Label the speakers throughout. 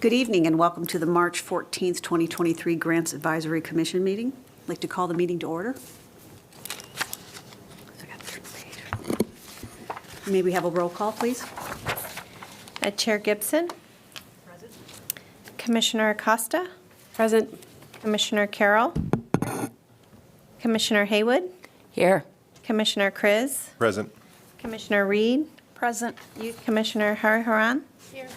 Speaker 1: Good evening and welcome to the March 14th, 2023 Grants Advisory Commission meeting. I'd like to call the meeting to order. May we have a roll call, please?
Speaker 2: Chair Gibson.
Speaker 1: Present.
Speaker 2: Commissioner Acosta.
Speaker 3: Present.
Speaker 2: Commissioner Carroll. Commissioner Haywood.
Speaker 3: Here.
Speaker 2: Commissioner Kriz.
Speaker 4: Present.
Speaker 2: Commissioner Reed.
Speaker 3: Present.
Speaker 2: Youth Commissioner Hariharan. Here.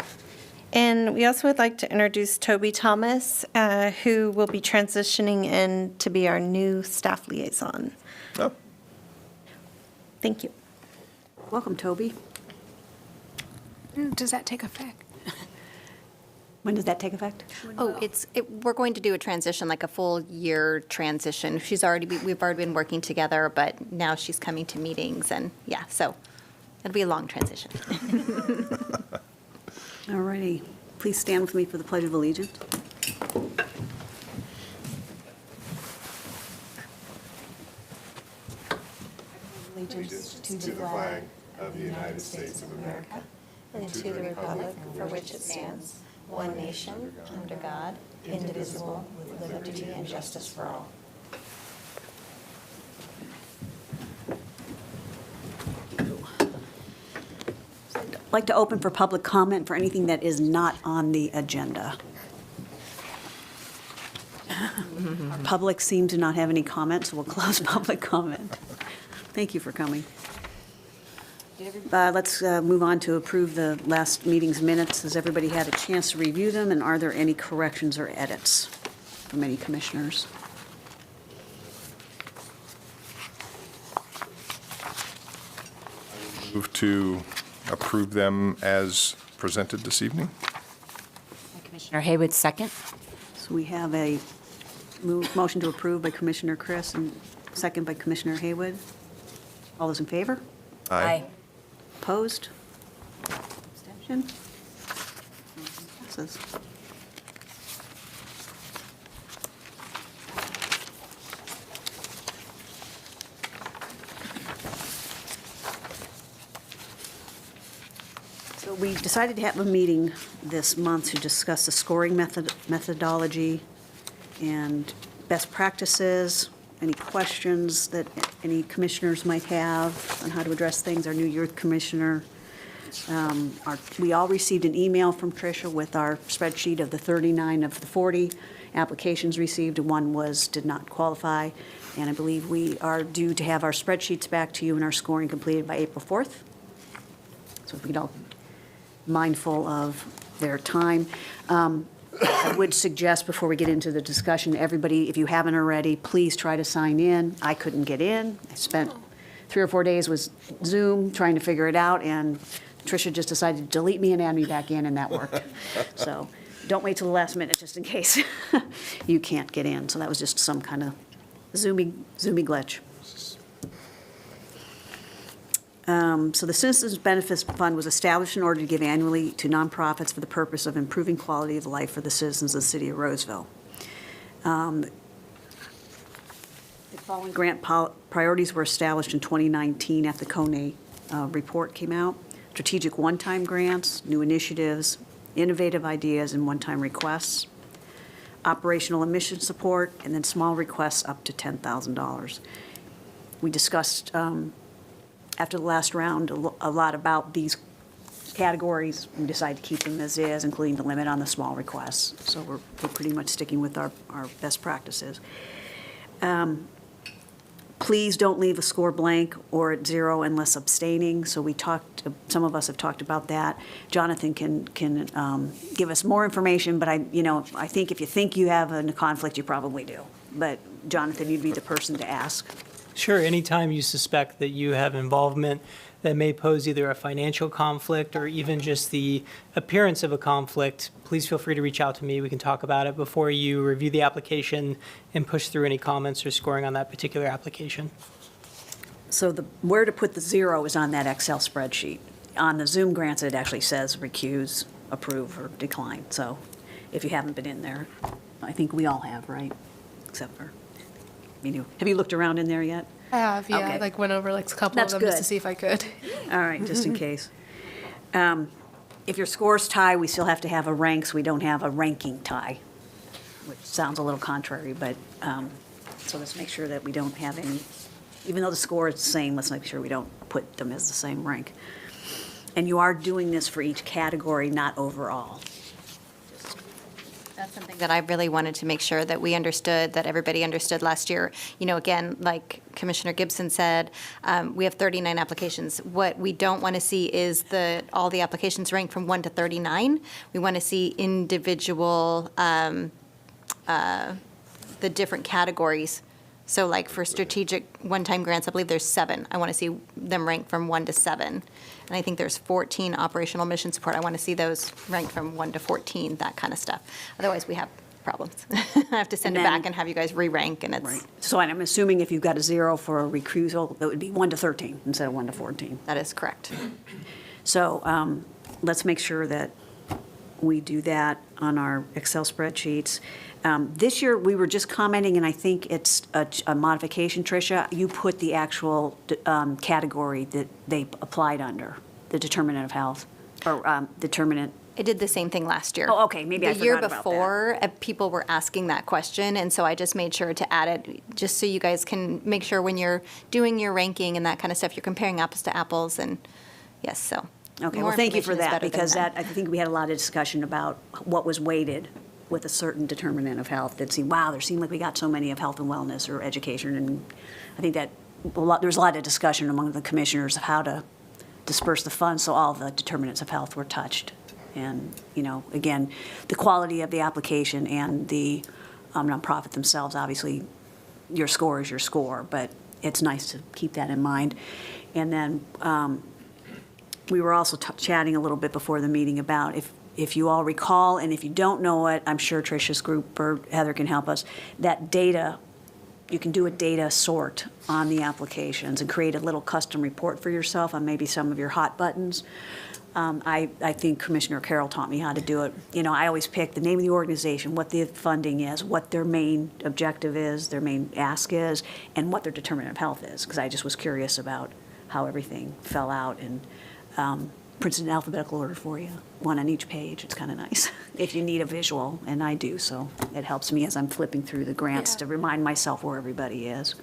Speaker 2: And we also would like to introduce Toby Thomas, who will be transitioning in to be our new staff liaison.
Speaker 4: Oh,
Speaker 2: Thank you.
Speaker 1: Welcome, Toby.
Speaker 3: Does that take effect?
Speaker 1: When does that take effect?
Speaker 5: Oh, we're going to do a transition, like a full year transition. We've already been working together, but now she's coming to meetings and yeah, so it'll be a long transition.
Speaker 1: All righty. Please stand with me for the Pledge of Allegiance.
Speaker 4: allegiance to the flag of the United States of America
Speaker 2: And to the republic for which it stands, one nation, under God, indivisible, with liberty and justice for all.
Speaker 1: I'd like to open for public comment for anything that is not on the agenda. Our public seems to not have any comments, so we'll close public comment. Thank you for coming. Let's move on to approve the last meeting's minutes. Has everybody had a chance to review them, and are there any corrections or edits from any commissioners?
Speaker 4: Move to approve them as presented this evening.
Speaker 3: Commissioner Haywood, second.
Speaker 1: So we have a motion to approve by Commissioner Chris and second by Commissioner Haywood. All those in favor? Opposed? Abstention? Passes. So we decided to have a meeting this month to discuss the scoring methodology and best practices, any questions that any commissioners might have on how to address things. Our new youth commissioner, we all received an email from Tricia with our spreadsheet of the 39 of the 40 applications received, and one did not qualify. And I believe we are due to have our spreadsheets back to you and our scoring completed by April 4th. So if we could all mindful of their time. I would suggest before we get into the discussion, everybody, if you haven't already, please try to sign in. I couldn't get in. I spent 3 or 4 days with Zoom trying to figure it out, and Tricia just decided to delete me and add me back in, and that worked. So don't wait till the last minute just in case you can't get in. So that was just some kind of Zoomy glitch. So the Citizens Benefits Fund was established in order to give annually to nonprofits for the purpose of improving quality of life for the citizens of the city of Roseville. The following grant priorities were established in 2019 after the CONE report came out: strategic one-time grants, new initiatives, innovative ideas, and one-time requests, operational and mission support, and then small requests up to $10,000. We discussed after the last round a lot about these categories. We decided to keep them as is, including the limit on the small requests. So we're pretty much sticking with our best practices. Please don't leave a score blank or at 0 unless abstaining. So some of us have talked about that. Jonathan can give us more information, but I think if you think you have a conflict, you probably do. But Jonathan, you'd be the person to ask.
Speaker 6: Sure, anytime you suspect that you have involvement that may pose either a financial conflict or even just the appearance of a conflict, please feel free to reach out to me. We can talk about it before you review the application and push through any comments or scoring on that particular application.
Speaker 1: So where to put the 0 is on that Excel spreadsheet. On the Zoom grants, it actually says recuse, approve, or decline. So if you haven't been in there, I think we all have, right? Except for have you looked around in there yet?
Speaker 3: I have, yeah.
Speaker 1: Okay.
Speaker 3: I went over a couple
Speaker 1: That's
Speaker 3: of them just
Speaker 1: good.
Speaker 3: to see if I could.
Speaker 1: All right, just in case. if your scores tie, we still have to have a ranks, we don't have a ranking tie, which sounds a little contrary, but, so let's make sure that we don't have any, even though the score is the same, let's make sure we don't put them as the same rank. And you are doing this for each category, not overall.
Speaker 5: That's something that I really wanted to make sure that we understood, that everybody understood last year. You know, again, like Commissioner Gibson said, we have 39 applications. What we don't want to see is all the applications ranked from 1 to 39. We want to see individual, the different categories. So like for strategic one-time grants, I believe there's 7. I want to see them ranked from 1 to 7. And I think there's 14 operational mission support. I want to see those ranked from 1 to 14, that kind of stuff. Otherwise, we have problems. I have to send it
Speaker 1: And then-
Speaker 5: back and have you guys re-rank, and it's,
Speaker 1: Right. So I'm assuming if you've got a 0 for a recusal, that would be 1 to 13 instead of 1 to 14.
Speaker 5: that is correct.
Speaker 1: So let's make sure that we do that on our Excel spreadsheets. This year, we were just commenting, and I think it's a modification, Tricia. You put the actual category that they applied under, the determinant of health, or determinant.
Speaker 5: I did the same thing last year.
Speaker 1: Oh, okay, maybe I
Speaker 5: The year
Speaker 1: forgot about that.
Speaker 5: before, people were asking that question, and so I just made sure to add it, just so you guys can make sure when you're doing your ranking and that kind of stuff, you're comparing apples to apples, and yes, so.
Speaker 1: Okay,
Speaker 5: more
Speaker 1: well, thank you for
Speaker 5: information is
Speaker 1: that,
Speaker 5: better than
Speaker 1: because
Speaker 5: none.
Speaker 1: that, I think we had a lot of discussion about what was weighted with a certain determinant of health, that seemed, wow, there seemed like we got so many of health and wellness or education, and I think that there was a lot of discussion among the commissioners of how to disperse the funds, so all the determinants of health were touched. And, you know, again, the quality of the application and the nonprofit themselves, obviously, your score is your score, but it's nice to keep that in mind. And then we were also chatting a little bit before the meeting about if you all recall, and if you don't know it, I'm sure Tricia's group or Heather can help us, that data, you can do a data sort on the applications and create a little custom report for yourself on maybe some of your hot buttons. I think Commissioner Carroll taught me how to do it. You know, I always pick the name of the organization, what the funding is, what their main objective is, their main ask is, and what their determinant of health is, because I just was curious about how everything fell out, and prints it in alphabetical order for you, one on each page. It's kind of nice if you need a visual, and I do, so it helps me as I'm flipping through the grants to remind myself where everybody is.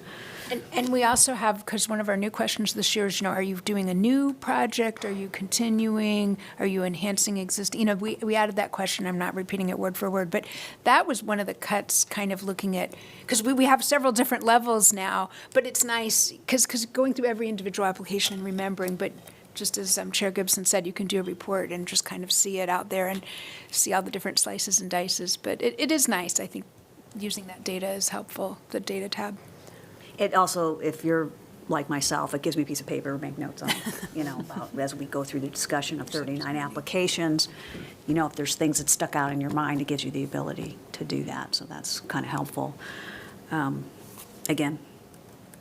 Speaker 7: And we also have, because one of our new questions this year is, you know, are you doing a new project? Are you continuing? Are you enhancing existing? You know, we added that question. I'm not repeating it word for word, but that was one of the cuts, kind of looking at, because we have several different levels now, but it's nice, because going through every individual application and remembering, but just as Chair Gibson said, you can do a report and just kind of see it out there and see all the different slices and dices. But it is nice. I think using that data is helpful, the data tab.
Speaker 1: It also, if you're like myself, it gives me a piece of paper to make notes on, you know, about, as we go through the discussion of 39 applications, you know, if there's things that stuck out in your mind, it gives you the ability to do that, so that's kind of helpful. Again,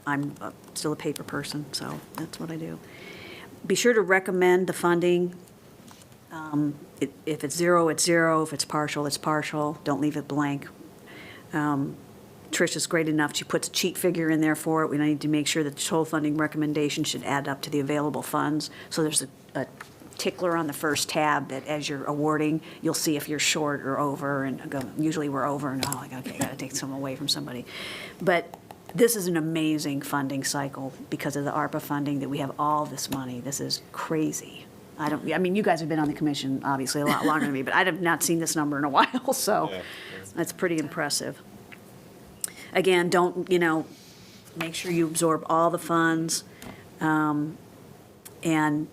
Speaker 1: I'm still a paper person, so that's what I do. Be sure to recommend the funding. If it's 0, it's 0. If it's partial, it's partial. Don't leave it blank. Tricia's great enough. She puts a cheat figure in there for it. We need to make sure that the total funding recommendation should add up to the available funds. So there's a tickler on the first tab that as you're awarding, you'll see if you're short or over, and go, usually we're over, and okay, got to take some away from somebody. But this is an amazing funding cycle because of the ARPA funding, that we have all this money. This is crazy. I mean, you guys have been on the commission obviously a lot longer than me, but I have not seen this number in a while, so that's pretty impressive. Again, don't, you know, make sure you absorb all the funds. And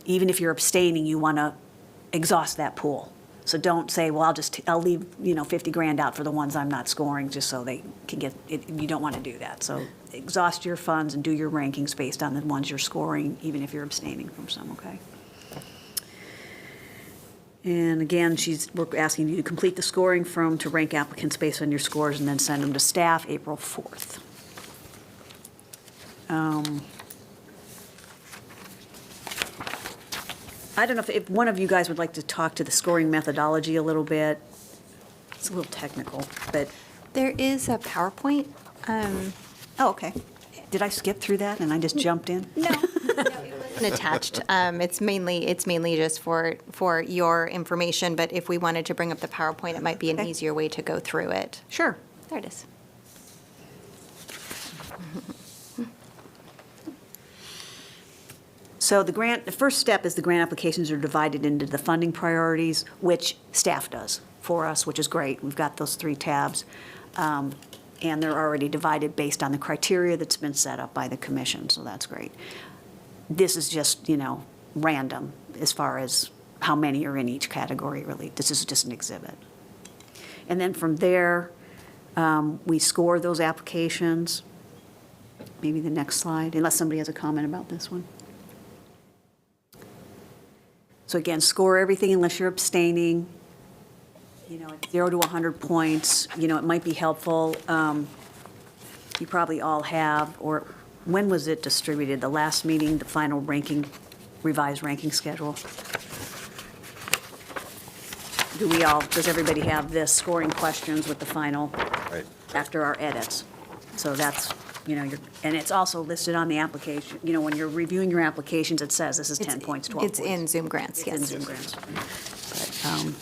Speaker 1: even if you're abstaining, you want to exhaust that pool. So don't say, well, I'll leave, you know, 50 grand out for the ones I'm not scoring just so they can get it. You don't want to do that. So exhaust your funds and do your rankings based on the ones you're scoring, even if you're abstaining from some, okay? And again, we're asking you to complete the scoring to rank applicants based on your scores and then send them to staff April 4th. I don't know if one of you guys would like to talk to the scoring methodology a little bit. It's a little technical, but
Speaker 5: There is a PowerPoint. Oh, okay.
Speaker 1: Did I skip through that and I just jumped in?
Speaker 5: Attached. It's mainly just for your information, but if we wanted to bring up the PowerPoint, it might be an
Speaker 1: Okay.
Speaker 5: easier way to go through it.
Speaker 1: Sure.
Speaker 5: There it is.
Speaker 1: So the first step is the grant applications are divided into the funding priorities, which staff does for us, which is great. We've got those 3 tabs. And they're already divided based on the criteria that's been set up by the commission, so that's great. This is just, random as far as how many are in each category, really. This is just an exhibit. And then from there, we score those applications. Maybe the next slide, unless somebody has a comment about this one. So again, score everything unless you're abstaining. 0 to 100 points, it might be helpful. You probably all have, or when was it distributed? The last meeting, the final ranking, revised ranking schedule? Does everybody have this scoring questions with the final?
Speaker 4: Right.
Speaker 1: After our edits? So that's, and it's also listed on the application. When you're reviewing your applications, it says this is 10 points, 12 points.
Speaker 5: It's in Zoom grants,
Speaker 1: It's in
Speaker 5: yes.
Speaker 1: Zoom grants. But,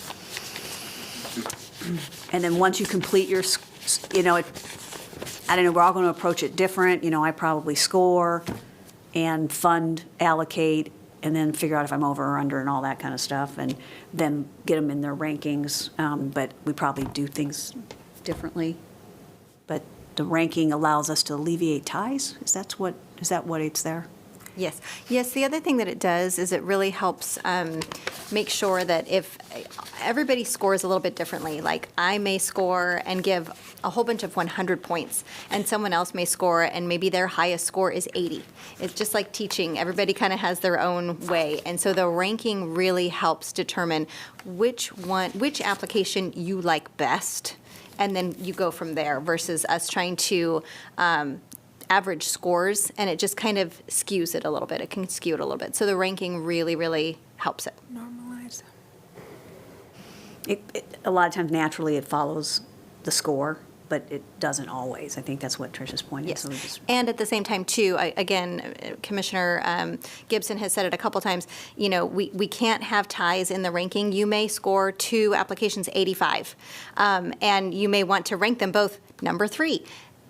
Speaker 1: and then once you complete your, I don't know, we're all going to approach it different. I probably score and fund allocate and then figure out if I'm over or under and all that kind of stuff, and then get them in their rankings. But we probably do things differently. But the ranking allows us to alleviate ties? Is that what it's there?
Speaker 5: Yes. Yes, the other thing that it does is it really helps make sure that if everybody scores a little bit differently, like I may score and give a whole bunch of 100 points, and someone else may score and maybe their highest score is 80. It's just like teaching. Everybody kind of has their own way. And so the ranking really helps determine which application you like best, and then you go from there versus us trying to average scores, and it just kind of skews it a little bit. It can skew it a little bit. So the ranking really, really helps it.
Speaker 7: Normalize.
Speaker 1: A lot of times naturally it follows the score, but it doesn't always. I think that's what Tricia's point is.
Speaker 5: Yes.
Speaker 1: So we just-
Speaker 5: And at the same time, too, again, Commissioner Gibson has said it a couple times, we can't have ties in the ranking. You may score 2 applications 85, and you may want to rank them both number 3.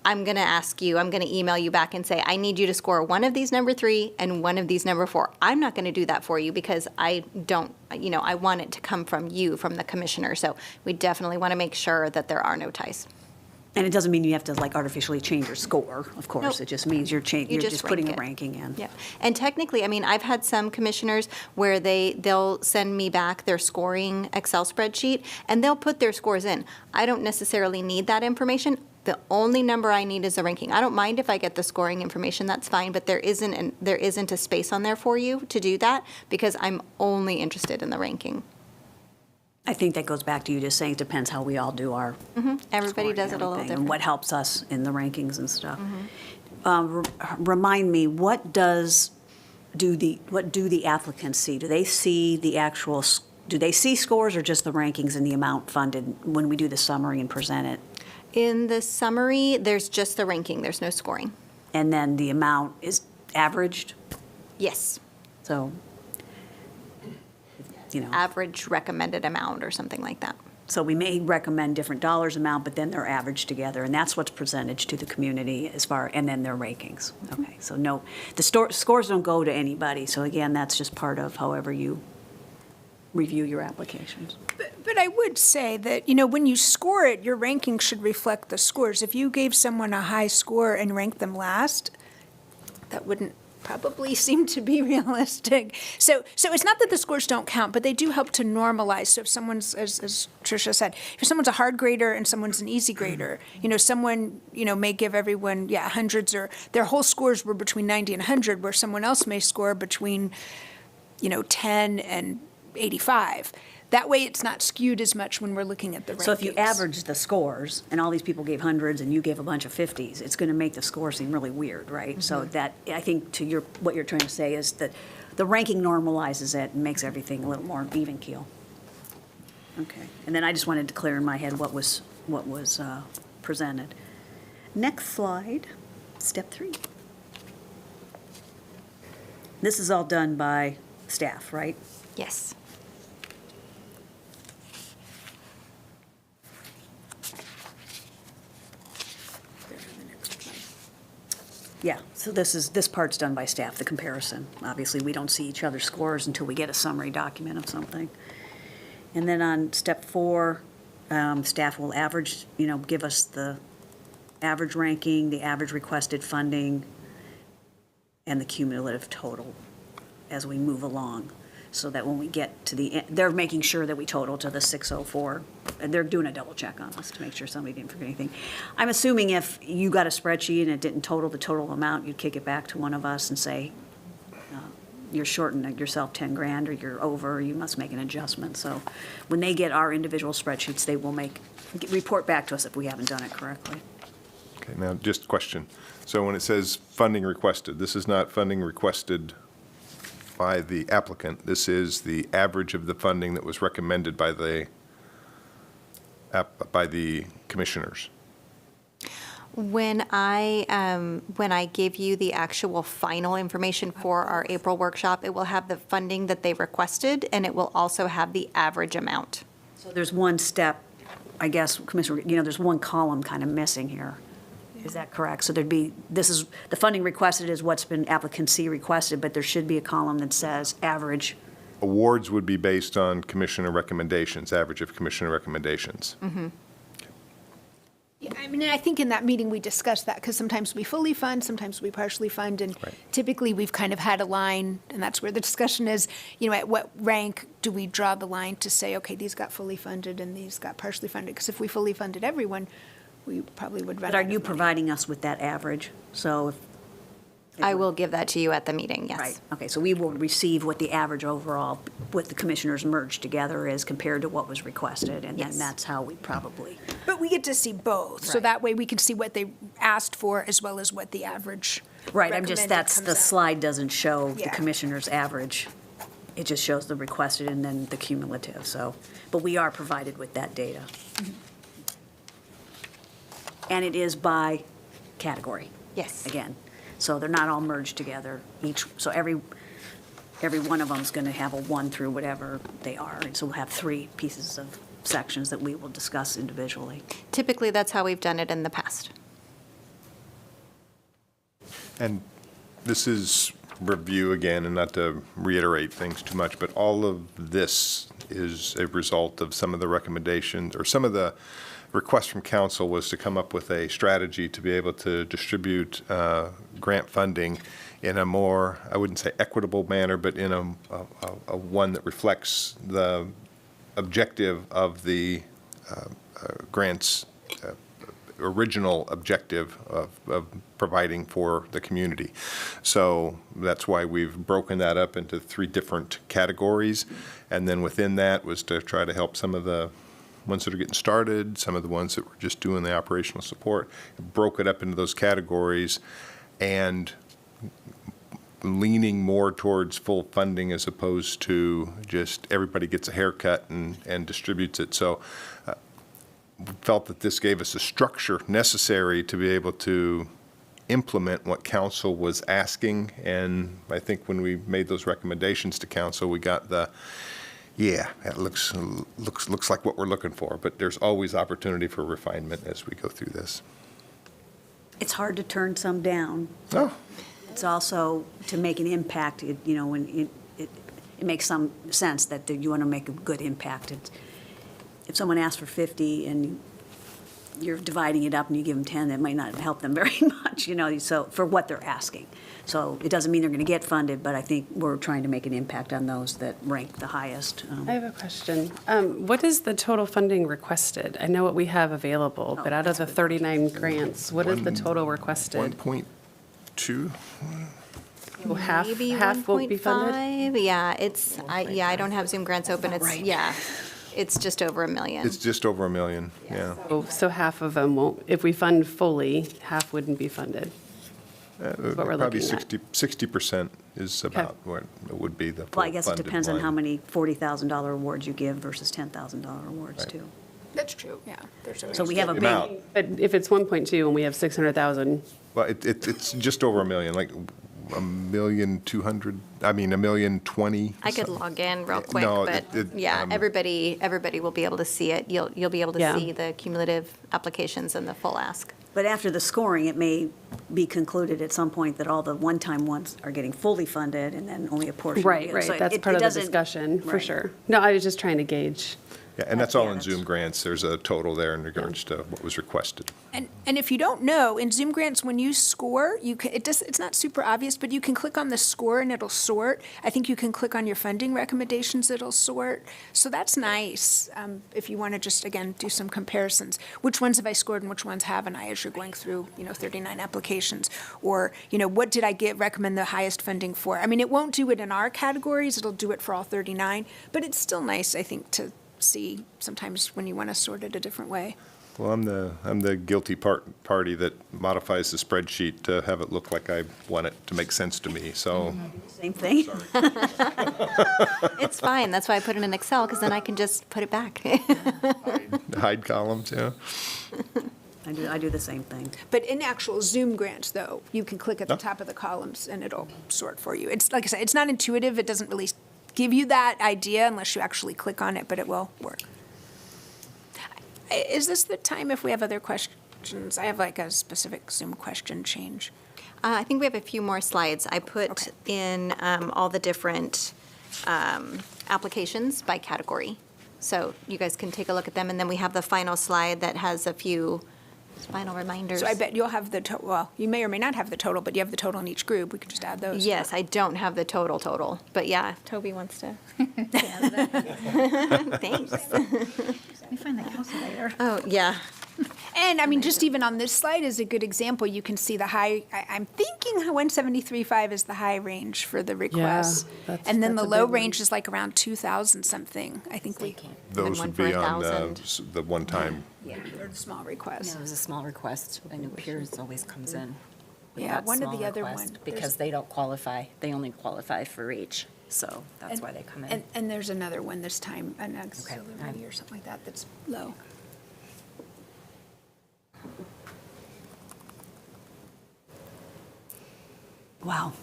Speaker 5: I'm going to email you back and say, I need you to score one of these number 3 and one of these number 4. I'm not going to do that for you because I don't, I want it to come from you, from the commissioner. So we definitely want to make sure that there are no ties.
Speaker 1: And it doesn't mean you have to artificially change your score, of course.
Speaker 5: Nope.
Speaker 1: It just means you're just putting a
Speaker 5: rank it.
Speaker 1: ranking in.
Speaker 5: Yeah, and technically, I've had some commissioners where they'll send me back their scoring Excel spreadsheet, and they'll put their scores in. I don't necessarily need that information. The only number I need is the ranking. I don't mind if I get the scoring information, that's fine, but there isn't a space on there for you to do that because I'm only interested in the ranking.
Speaker 1: I think that goes back to you just saying it depends how we all do our
Speaker 5: Everybody
Speaker 1: scoring
Speaker 5: does
Speaker 1: and
Speaker 5: it a little
Speaker 1: everything,
Speaker 5: different.
Speaker 1: and what helps us in the rankings and stuff. Remind me, what do the applicants see? Do they see the actual, do they see scores or just the rankings and the amount funded when we do the summary and present it?
Speaker 5: In the summary, there's just the ranking, there's no scoring.
Speaker 1: And then the amount is averaged?
Speaker 5: Yes,
Speaker 1: So,
Speaker 5: average recommended amount or something like that.
Speaker 1: so we may recommend different dollars amount, but then they're averaged together, and that's what's presented to the community and then their rankings. Okay, so no, the scores don't go to anybody, so again, that's just part of however you review your applications.
Speaker 7: But I would say that, when you score it, your ranking should reflect the scores. If you gave someone a high score and ranked them last, that wouldn't probably seem to be realistic. So it's not that the scores don't count, but they do help to normalize. So if someone's, as Tricia said, if someone's a hard grader and someone's an easy grader, someone, may give everyone, hundreds, or their whole scores were between 90 and 100, where someone else may score between, 10 and 85. That way, it's not skewed as much when we're looking at the rankings.
Speaker 1: So if you average the scores, and all these people gave hundreds, and you gave a bunch of 50s, it's going to make the score seem really weird, right? So that, I think to what you're trying to say is that the ranking normalizes it and makes everything a little more even keel. Okay, and then I just wanted to clear in my head what was presented. Next slide, step 3. This is all done by staff, right?
Speaker 5: Yes.
Speaker 1: Yeah, so this part's done by staff, the comparison. Obviously, we don't see each other's scores until we get a summary document of something. And then on step 4, staff will average, give us the average ranking, the average requested funding, and the cumulative total as we move along, so that when we get to the end, they're making sure that we total to the 604. And they're doing a double check on us to make sure somebody didn't forget anything. I'm assuming if you got a spreadsheet and it didn't total the total amount, you'd kick it back to one of us and say, you're shorting yourself 10 grand, or you're over, or you must make an adjustment. So when they get our individual spreadsheets, they will report back to us if we haven't done it correctly.
Speaker 4: Okay, now, just a question. So when it says funding requested, this is not funding requested by the applicant. This is the average of the funding that was recommended by the commissioners.
Speaker 5: When I give you the actual final information for our April workshop, it will have the funding that they requested, and it will also have the average amount.
Speaker 1: So there's one step, I guess, Commissioner, there's one column kind of missing here. Is that correct? So the funding requested is what's been applicant C requested, but there should be a column that says average.
Speaker 4: Awards would be based on commissioner recommendations, average of commissioner recommendations.
Speaker 7: Yeah, I mean, I think in that meeting, we discussed that, because sometimes we fully fund, sometimes we partially fund, and
Speaker 4: Right.
Speaker 7: typically, we've kind of had a line, and that's where the discussion is, at what rank do we draw the line to say, okay, these got fully funded and these got partially funded? Because if we fully funded everyone, we probably would run
Speaker 1: But are
Speaker 7: out of
Speaker 1: you
Speaker 7: money.
Speaker 1: providing us with that average? So if.
Speaker 5: I will give that to you at the meeting, yes.
Speaker 1: Right, okay, so we will receive what the average overall, what the commissioners merged together is compared to what was requested, and then
Speaker 5: Yes.
Speaker 1: that's how we probably.
Speaker 7: But we get to see both, so
Speaker 1: Right.
Speaker 7: that way we can see what they asked for as well as what the average
Speaker 1: Right,
Speaker 7: recommended
Speaker 1: the
Speaker 7: comes out.
Speaker 1: slide doesn't show the
Speaker 7: Yeah.
Speaker 1: commissioner's average. It just shows the requested and then the cumulative, so, but we are provided with that data. And it is by category.
Speaker 5: Yes.
Speaker 1: Again, so they're not all merged together. So every one of them is going to have a 1 through whatever they are. And so we'll have 3 pieces of sections that we will discuss individually.
Speaker 5: Typically, that's how we've done it in the past.
Speaker 4: And this is review again, and not to reiterate things too much, but all of this is a result of some of the recommendations, or some of the requests from council was to come up with a strategy to be able to distribute grant funding in a more, I wouldn't say equitable manner, but in a one that reflects the objective of the grants original objective of providing for the community. So that's why we've broken that up into 3 different categories. And then within that was to try to help some of the ones that are getting started, some of the ones that were just doing the operational support, broke it up into those categories, and leaning more towards full funding as opposed to just everybody gets a haircut and distributes it. So felt that this gave us a structure necessary to be able to implement what council was asking. And I think when we made those recommendations to council, we got it looks like what we're looking for. But there's always opportunity for refinement as we go through this.
Speaker 1: It's hard to turn some down.
Speaker 4: Oh,
Speaker 1: It's also to make an impact, when it makes some sense that you want to make a good impact. If someone asks for 50 and you're dividing it up and you give them 10, that might not help them very much, so for what they're asking. So it doesn't mean they're going to get funded, but I think we're trying to make an impact on those that rank the highest.
Speaker 8: I have a question. What is the total funding requested? I know what we have available, but out of the 39 grants, what is the total requested?
Speaker 4: 1.2?
Speaker 8: Well, half
Speaker 5: Maybe
Speaker 8: won't be funded?
Speaker 5: 1.5. Yeah, I don't have Zoom grants open. It's just over $1 million.
Speaker 4: It's just over $1 million, yeah.
Speaker 8: So half of them won't, if we fund fully, half wouldn't be funded. what we're
Speaker 4: Probably
Speaker 8: looking at.
Speaker 4: 60% is about what it would be the
Speaker 1: Well, I guess it
Speaker 4: funded
Speaker 1: depends on
Speaker 4: line.
Speaker 1: how many $40,000 awards you give versus $10,000 awards,
Speaker 4: Right.
Speaker 1: too.
Speaker 7: That's true, yeah. There's
Speaker 1: So we have a
Speaker 4: The
Speaker 1: big,
Speaker 4: amount.
Speaker 8: But if it's 1.2 and we have 600,000,
Speaker 4: Well, it's just over $1 million. Like, 1,200,000, I mean, 1,020,000.
Speaker 5: I could log in real quick,
Speaker 4: No,
Speaker 5: but yeah, everybody will be able to see it. You'll be able to
Speaker 8: Yeah.
Speaker 5: see the cumulative applications and the full ask.
Speaker 1: But after the scoring, it may be concluded at some point that all the one-time ones are getting fully funded and then only a portion.
Speaker 8: Right,
Speaker 1: is. So
Speaker 8: right. That's
Speaker 1: it
Speaker 8: part of the
Speaker 1: doesn't-
Speaker 8: discussion, for
Speaker 1: right.
Speaker 8: sure. No, I was just trying to gauge.
Speaker 4: Yeah, and that's all in
Speaker 1: that's-
Speaker 4: Zoom grants. There's a total there in regards to what was requested.
Speaker 7: And if you don't know, in Zoom grants, when you score, it's not super obvious, but you can click on the score and it'll sort. I think you can click on your funding recommendations, it'll sort. So that's nice, if you want to just, again, do some comparisons. Which ones have I scored and which ones haven't I, as you're going through, 39 applications? Or, what did I recommend the highest funding for? I mean, it won't do it in our categories, it'll do it for all 39, but it's still nice, I think, to see sometimes when you want to sort it a different way.
Speaker 4: Well, I'm the guilty party that modifies the spreadsheet to have it look like I want it to make sense to me, so.
Speaker 1: Same thing.
Speaker 5: It's fine, that's why I put it in Excel, because then I can just put it back.
Speaker 4: Hide columns, yeah.
Speaker 1: I do the same thing.
Speaker 7: But in actual Zoom grants, though, you can click at the top of the columns and it'll sort for you. It's, like I said, it's not intuitive, it doesn't really give you that idea unless you actually click on it, but it will work. Is this the time if we have other questions? I have like a specific Zoom question change.
Speaker 5: I think we have a few more slides. I put
Speaker 7: Okay.
Speaker 5: in all the different applications by category. So you guys can take a look at them, and then we have the final slide that has a few final reminders.
Speaker 7: So I bet you'll have the, well, you may or may not have the total, but you have the total in each group. We could just add those.
Speaker 5: Yes, I don't have the total, but yeah, if Toby wants to. Thanks.
Speaker 3: We find that calculator.
Speaker 5: Oh, yeah.
Speaker 7: And I mean, just even on this slide is a good example. You can see the high, I'm thinking 173.5 is the high range for the requests.
Speaker 8: that's-
Speaker 7: And then
Speaker 8: that's
Speaker 7: the
Speaker 8: a
Speaker 7: low
Speaker 8: big one.
Speaker 7: range is like around 2,000 something. I think we,
Speaker 4: Those
Speaker 5: one
Speaker 4: would
Speaker 5: for
Speaker 4: be on
Speaker 5: 1,000.
Speaker 4: the one-time.
Speaker 7: or the small requests.
Speaker 3: No, it was a small request. I know Piers always comes in with
Speaker 7: Yeah,
Speaker 3: that
Speaker 7: one or
Speaker 3: small
Speaker 7: the other
Speaker 3: request
Speaker 7: one.
Speaker 3: because
Speaker 7: There's-
Speaker 3: they don't qualify. They only qualify for each, so that's
Speaker 7: And-
Speaker 3: why they come in.
Speaker 7: And there's another one this time, an auxiliary or something like that, that's low.
Speaker 1: Wow.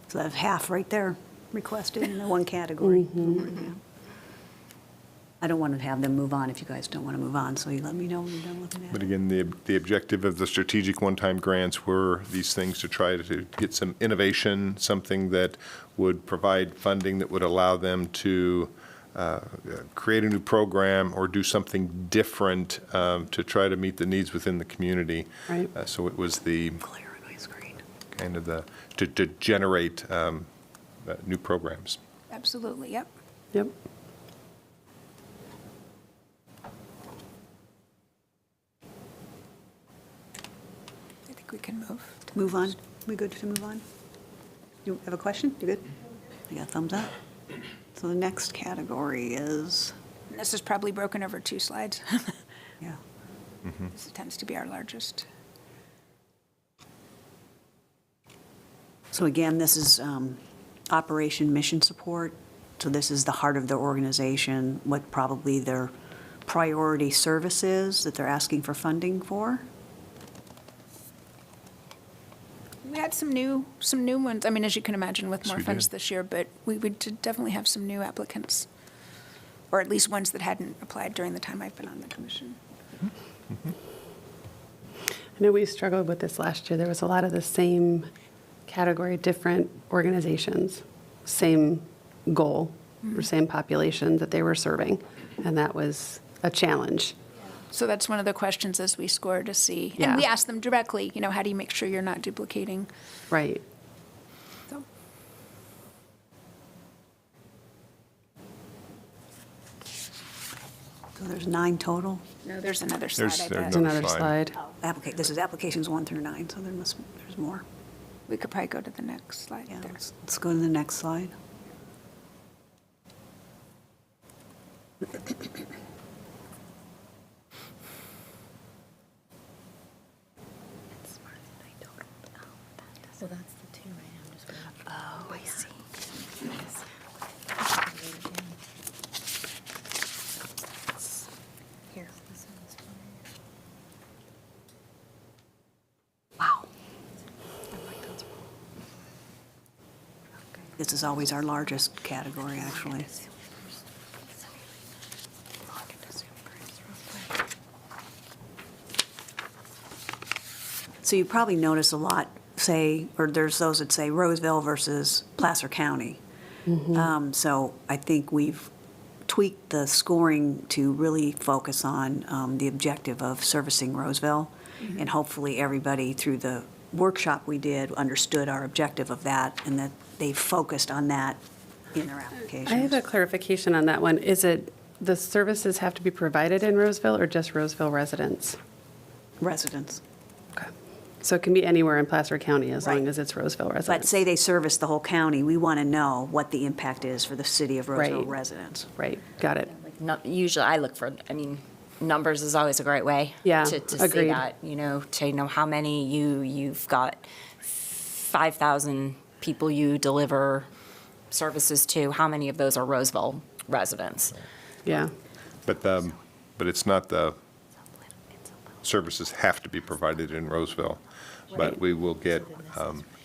Speaker 1: So that's half right there requested in the one category. Yeah. I don't want to have them move on if you guys don't want to move on, so you let me know when you're done looking at
Speaker 4: But
Speaker 1: it.
Speaker 4: again, the objective of the strategic one-time grants were these things to try to get some innovation, something that would provide funding that would allow them to create a new program or do something different to try to meet the needs within the community.
Speaker 8: Right.
Speaker 4: So it was the
Speaker 1: Clear and ice cream.
Speaker 4: kind of to generate new programs.
Speaker 7: Absolutely, yep.
Speaker 8: Yep.
Speaker 7: I think we can move.
Speaker 1: Move on. We good to move on? You have a question? You good? I got a thumbs up. So the next category is,
Speaker 7: And this is probably broken over 2 slides.
Speaker 1: yeah.
Speaker 7: This tends to be our largest.
Speaker 1: So again, this is Operation Mission Support. So this is the heart of their organization, what probably their priority service is that they're asking for funding for.
Speaker 7: We had some new ones, I mean, as you can imagine, with
Speaker 4: Yes,
Speaker 7: more
Speaker 4: we
Speaker 7: funds
Speaker 4: did.
Speaker 7: this year, but we did definitely have some new applicants, or at least ones that hadn't applied during the time I've been on the commission.
Speaker 8: I know we struggled with this last year. There was a lot of the same category, different organizations, same goal, or same population that they were serving, and that was a challenge.
Speaker 7: So that's one of the questions as we score to see. And
Speaker 8: Yeah.
Speaker 7: we ask them directly, how do you make sure you're not duplicating?
Speaker 8: Right.
Speaker 7: So,
Speaker 1: So there's 9 total.
Speaker 7: no, there's another slide,
Speaker 4: There's-
Speaker 7: I
Speaker 4: there's
Speaker 7: bet.
Speaker 8: There's another
Speaker 4: slide.
Speaker 8: slide.
Speaker 1: This is applications 1 through 9, so there's more.
Speaker 7: We could probably go to the next slide
Speaker 1: Yeah,
Speaker 7: there.
Speaker 1: let's go to the next slide.
Speaker 3: So that's the 2, right? I'm just going to.
Speaker 1: Oh, I see.
Speaker 3: Here, this one's fine.
Speaker 1: This is always our largest category, actually. So you probably notice a lot, say, or there's those that say Roseville versus Placer County. So I think we've tweaked the scoring to really focus on the objective of servicing Roseville. And hopefully everybody through the workshop we did understood our objective of that and that they focused on that in their applications.
Speaker 8: I have a clarification on that one. Is it, the services have to be provided in Roseville or just Roseville residents?
Speaker 1: Residents.
Speaker 8: Okay. So it can be anywhere in Placer County as long
Speaker 1: Right.
Speaker 8: as it's Roseville
Speaker 1: But
Speaker 8: residents?
Speaker 1: say they service the whole county, we want to know what the impact is for the city of Roseville
Speaker 8: Right.
Speaker 1: residents.
Speaker 8: Right, got it.
Speaker 3: Usually I look for, I mean, numbers is always a great way.
Speaker 8: Yeah,
Speaker 3: To see
Speaker 8: agreed.
Speaker 3: that, to know how many you've got 5,000 people you deliver services to, how many of those are Roseville residents?
Speaker 8: Yeah,
Speaker 4: But it's not the services have to be provided in Roseville, but we will get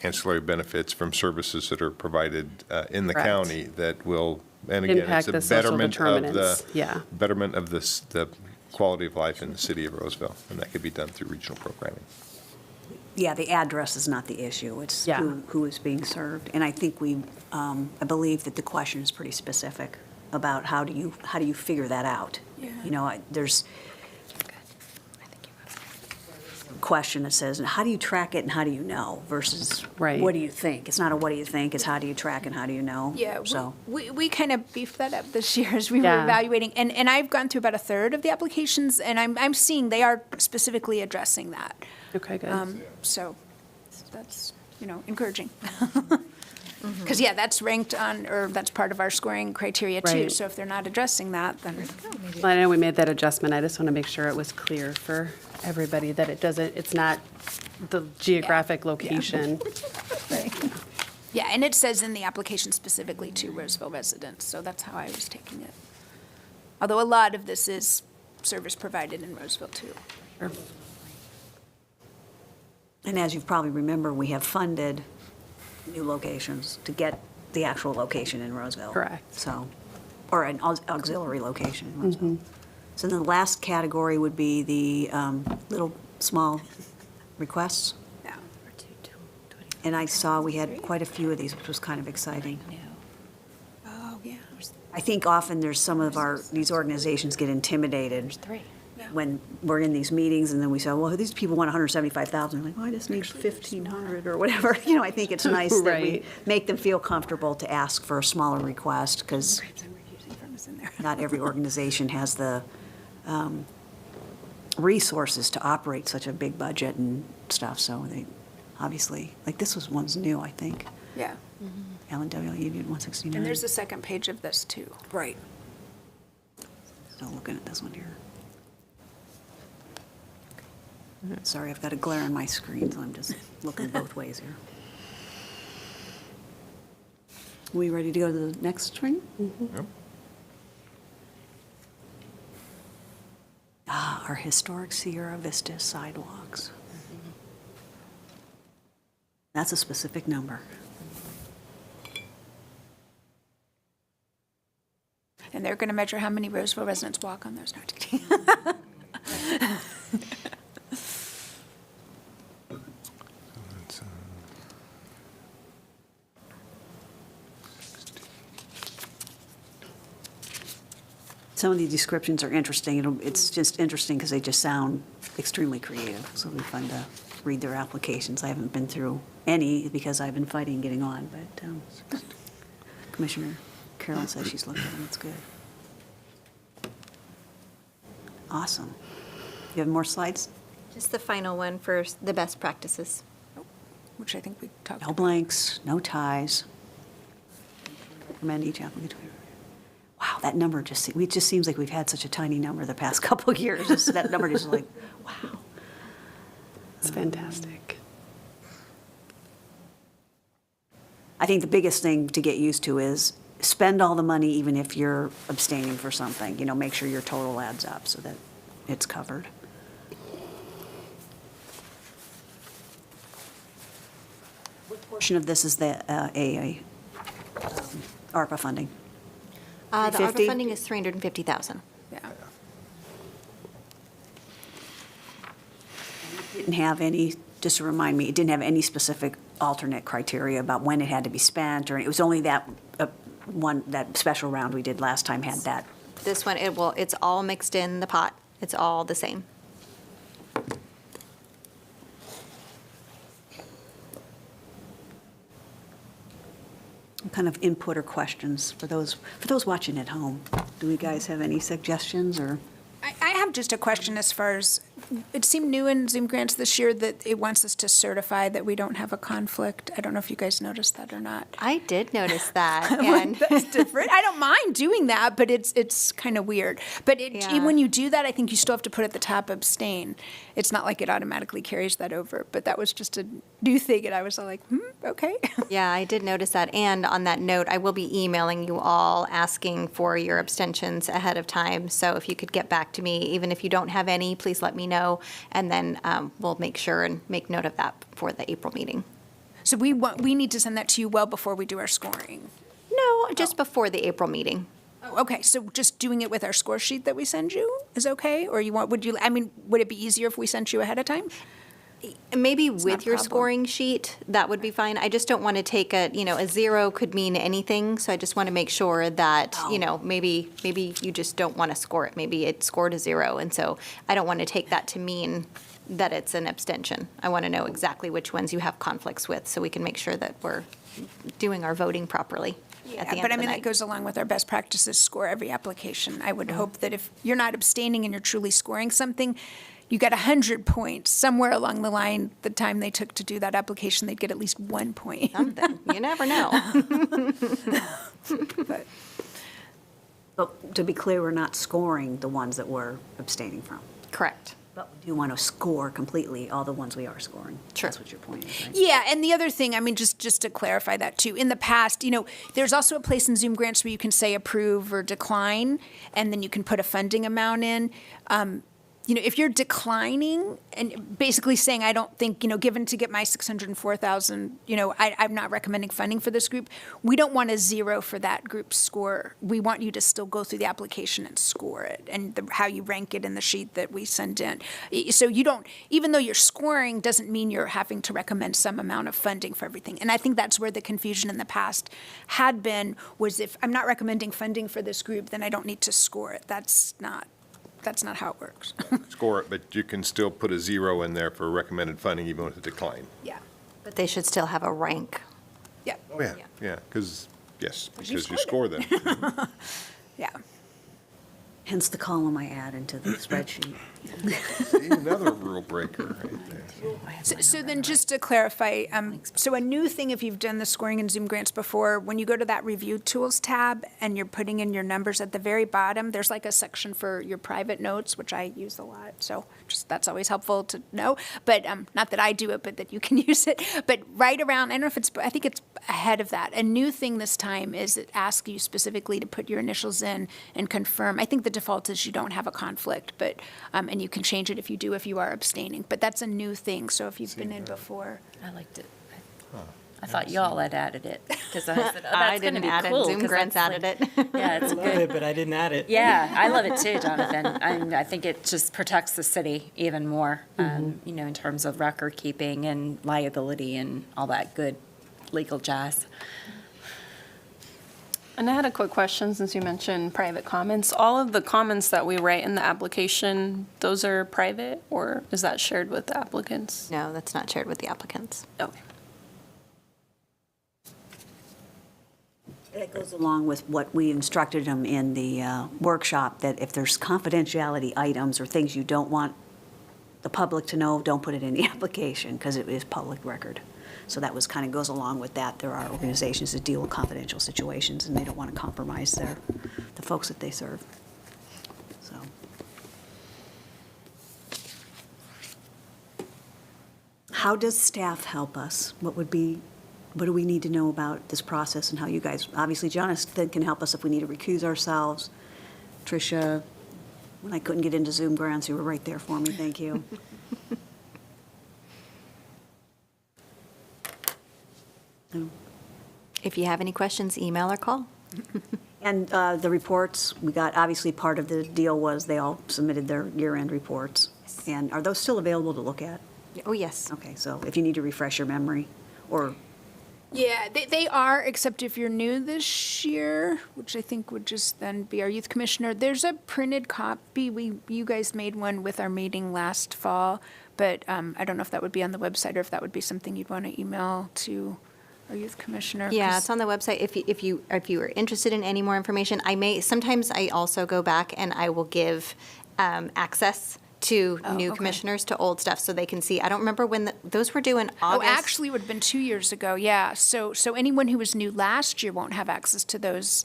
Speaker 4: ancillary benefits from services that are provided in the
Speaker 8: Correct.
Speaker 4: county that will, and again,
Speaker 8: Impact
Speaker 4: it's
Speaker 8: the
Speaker 4: a
Speaker 8: social
Speaker 4: betterment of
Speaker 8: determinants, yeah.
Speaker 4: betterment of the quality of life in the city of Roseville, and that could be done through regional programming.
Speaker 1: Yeah, the address is not the issue, it's
Speaker 8: Yeah.
Speaker 1: who is being served. And I think I believe that the question is pretty specific about how do you figure that out?
Speaker 7: Yeah.
Speaker 1: You know, there's a question that says, how do you track it and how do you know versus
Speaker 8: Right.
Speaker 1: what do you think? It's not a what do you think, it's how do you track and how do you know?
Speaker 7: Yeah,
Speaker 1: So,
Speaker 7: we kind of beefed that up this year as we were
Speaker 8: Yeah.
Speaker 7: evaluating, and I've gone through about a third of the applications, and I'm seeing they are specifically addressing that.
Speaker 8: okay, good.
Speaker 7: So that's, encouraging. Because, yeah, that's ranked on, or that's part of our scoring criteria too.
Speaker 8: Right.
Speaker 7: So if they're not addressing that, then,
Speaker 8: Well, I know we made that adjustment. I just want to make sure it was clear for everybody that it's not the geographic location.
Speaker 7: yeah, and it says in the application specifically to Roseville residents, so that's how I was taking it. Although a lot of this is service provided in Roseville too.
Speaker 1: and as you probably remember, we have funded new locations to get the actual location in Roseville.
Speaker 8: Correct.
Speaker 1: So, or an auxiliary location in Roseville. So then the last category would be the little, small requests.
Speaker 7: Yeah.
Speaker 1: And I saw we had quite a few of these, which was kind of exciting.
Speaker 7: Oh, yeah.
Speaker 1: I think often there's some of these organizations get intimidated when we're in these meetings, and then we say, well, these people want 175,000. Like, well, I just need 1,500 or whatever. I think it's nice that we
Speaker 8: Right.
Speaker 1: make them feel comfortable to ask for a smaller request, because not every organization has the resources to operate such a big budget and stuff, so they, obviously, like this one's new, I think.
Speaker 7: Yeah.
Speaker 1: LNW Union 169.
Speaker 7: And there's a second page of this too.
Speaker 1: Right. Still looking at this one here. Sorry, I've got a glare on my screen, so I'm just looking both ways here. We ready to go to the next screen?
Speaker 4: Yep.
Speaker 1: Our historic Sierra Vista sidewalks. That's a specific number.
Speaker 7: And they're going to measure how many Roseville residents walk on those. No, just kidding.
Speaker 1: Some of these descriptions are interesting. It's just interesting because they just sound extremely creative. So it'll be fun to read their applications. I haven't been through any because I've been fighting getting on, but Commissioner Carroll says she's looked at them. It's good. Awesome. You have more slides?
Speaker 5: Just the final one for the best practices.
Speaker 7: Which I think we talked
Speaker 1: No
Speaker 7: about.
Speaker 1: blanks, no ties. Recommend each applicant. Wow, that number just seems like we've had such a tiny number the past couple of years. That number just like, wow.
Speaker 8: It's fantastic.
Speaker 1: I think the biggest thing to get used to is spend all the money even if you're abstaining for something. Make sure your total adds up so that it's covered. What portion of this is the a ARPA funding?
Speaker 5: The ARPA
Speaker 1: 350?
Speaker 5: funding is 350,000.
Speaker 7: Yeah.
Speaker 1: Didn't have any, just to remind me, it didn't have any specific alternate criteria about when it had to be spent, or it was only that that special round we did last time had that.
Speaker 5: This one, it's all mixed in the pot. It's all the same.
Speaker 1: Kind of input or questions for those watching at home? Do you guys have any suggestions, or?
Speaker 7: I have just a question as far as, it seemed new in Zoom grants this year that it wants us to certify that we don't have a conflict. I don't know if you guys noticed that or not.
Speaker 5: I did notice that. And
Speaker 7: That's different. I don't mind doing that, but it's kind of weird. But
Speaker 5: Yeah.
Speaker 7: when you do that, I think you still have to put at the top abstain. It's not like it automatically carries that over, but that was just a new thing, and I was like, okay.
Speaker 5: yeah, I did notice that. And on that note, I will be emailing you all asking for your abstentions ahead of time. So if you could get back to me, even if you don't have any, please let me know. And then we'll make sure and make note of that for the April meeting.
Speaker 7: So we need to send that to you well before we do our scoring.
Speaker 5: No, just before the April meeting.
Speaker 7: Oh, okay, so just doing it with our score sheet that we send you is okay? Or would it be easier if we sent you ahead of time?
Speaker 5: Maybe
Speaker 7: not
Speaker 5: with
Speaker 7: a
Speaker 5: your
Speaker 7: problem.
Speaker 5: scoring sheet, that would be fine. I just don't want to take a 0 could mean anything. So I just want to make sure that, maybe you just don't want to score it. Maybe it scored a 0. And so I don't want to take that to mean that it's an abstention. I want to know exactly which ones you have conflicts with so we can make sure that we're doing our voting properly at the end
Speaker 7: But
Speaker 5: of the
Speaker 7: that
Speaker 5: night.
Speaker 7: goes along with our best practices, score every application. I would hope that if you're not abstaining and you're truly scoring something, you got 100 points. Somewhere along the line, the time they took to do that application, they'd get at least 1 point.
Speaker 5: Something. You never know.
Speaker 7: But
Speaker 1: But to be clear, we're not scoring the ones that we're abstaining from.
Speaker 5: Correct.
Speaker 1: But we do want to score completely all the ones we are scoring.
Speaker 5: Sure.
Speaker 1: That's what your point is, right?
Speaker 7: Yeah, and the other thing, just to clarify that too, in the past, there's also a place in Zoom grants where you can say approve or decline, and then you can put a funding amount in. If you're declining and basically saying, I don't think, given to get my 604,000, I'm not recommending funding for this group, we don't want a 0 for that group's score. We want you to still go through the application and score it and how you rank it in the sheet that we send in. So you don't, even though you're scoring doesn't mean you're having to recommend some amount of funding for everything. And I think that's where the confusion in the past had been, was if I'm not recommending funding for this group, then I don't need to score it. That's not how it works.
Speaker 4: Score it, but you can still put a 0 in there for recommended funding even with a decline.
Speaker 7: Yeah.
Speaker 5: But they should still have a rank.
Speaker 7: Yeah.
Speaker 4: Oh, yeah, because you
Speaker 7: scored
Speaker 4: score them.
Speaker 7: Yeah.
Speaker 1: Hence the column I add into the spreadsheet.
Speaker 4: See, another rule breaker right there.
Speaker 7: So then just to clarify, so a new thing, if you've done the scoring in Zoom grants before, when you go to that review tools tab and you're putting in your numbers at the very bottom, there's like a section for your private notes, which I use a lot. So just that's always helpful to know. But not that I do it, but that you can use it. But right around, I think it's ahead of that. A new thing this time is it asks you specifically to put your initials in and confirm. I think the default is you don't have a conflict, but and you can change it if you are abstaining. But that's a new thing. So if you've been in before.
Speaker 9: I liked it. I thought y'all had added it, because I said, oh,
Speaker 5: I
Speaker 9: that's going to
Speaker 5: didn't
Speaker 9: be
Speaker 5: add it.
Speaker 9: cool.
Speaker 5: Zoom
Speaker 9: 'cause
Speaker 5: grants
Speaker 9: that's
Speaker 5: added
Speaker 9: like-
Speaker 5: it.
Speaker 9: Yeah, it's
Speaker 6: I love
Speaker 9: good.
Speaker 6: it, but I didn't add it.
Speaker 9: Yeah, I love it too, Jonathan. I think it just protects the city even more, in terms of record keeping and liability and all that good legal jazz.
Speaker 10: And I had a quick question since you mentioned private comments. All of the comments that we write in the application, those are private, or is that shared with the applicants?
Speaker 5: No, that's not shared with the applicants.
Speaker 10: Okay.
Speaker 1: That goes along with what we instructed them in the workshop, that if there's confidentiality items or things you don't want the public to know, don't put it in the application, because it is public record. So that kind of goes along with that. There are organizations that deal with confidential situations, and they don't want to compromise the folks that they serve. So. How does staff help us? What do we need to know about this process and how you guys, obviously Jonathan can help us if we need to recuse ourselves. Tricia, when I couldn't get into Zoom grants, you were right there for me, thank you.
Speaker 5: If you have any questions, email or call.
Speaker 1: And the reports, we got, obviously, part of the deal was they all submitted their year-end reports. And are those still available to look at?
Speaker 5: Oh, yes.
Speaker 1: Okay, so if you need to refresh your memory, or,
Speaker 7: Yeah, they are, except if you're new this year, which I think would just then be our youth commissioner. There's a printed copy. You guys made one with our meeting last fall, but I don't know if that would be on the website or if that would be something you'd want to email to our youth commissioner.
Speaker 5: Yeah,
Speaker 7: 'cause-
Speaker 5: it's on the website. If you are interested in any more information, sometimes I also go back and I will give access to
Speaker 7: Oh,
Speaker 5: new
Speaker 7: okay.
Speaker 5: commissioners to old stuff so they can see. I don't remember when those were due in
Speaker 7: Oh,
Speaker 5: August.
Speaker 7: actually, it would have been 2 years ago, yeah. So anyone who was new last year won't have access to those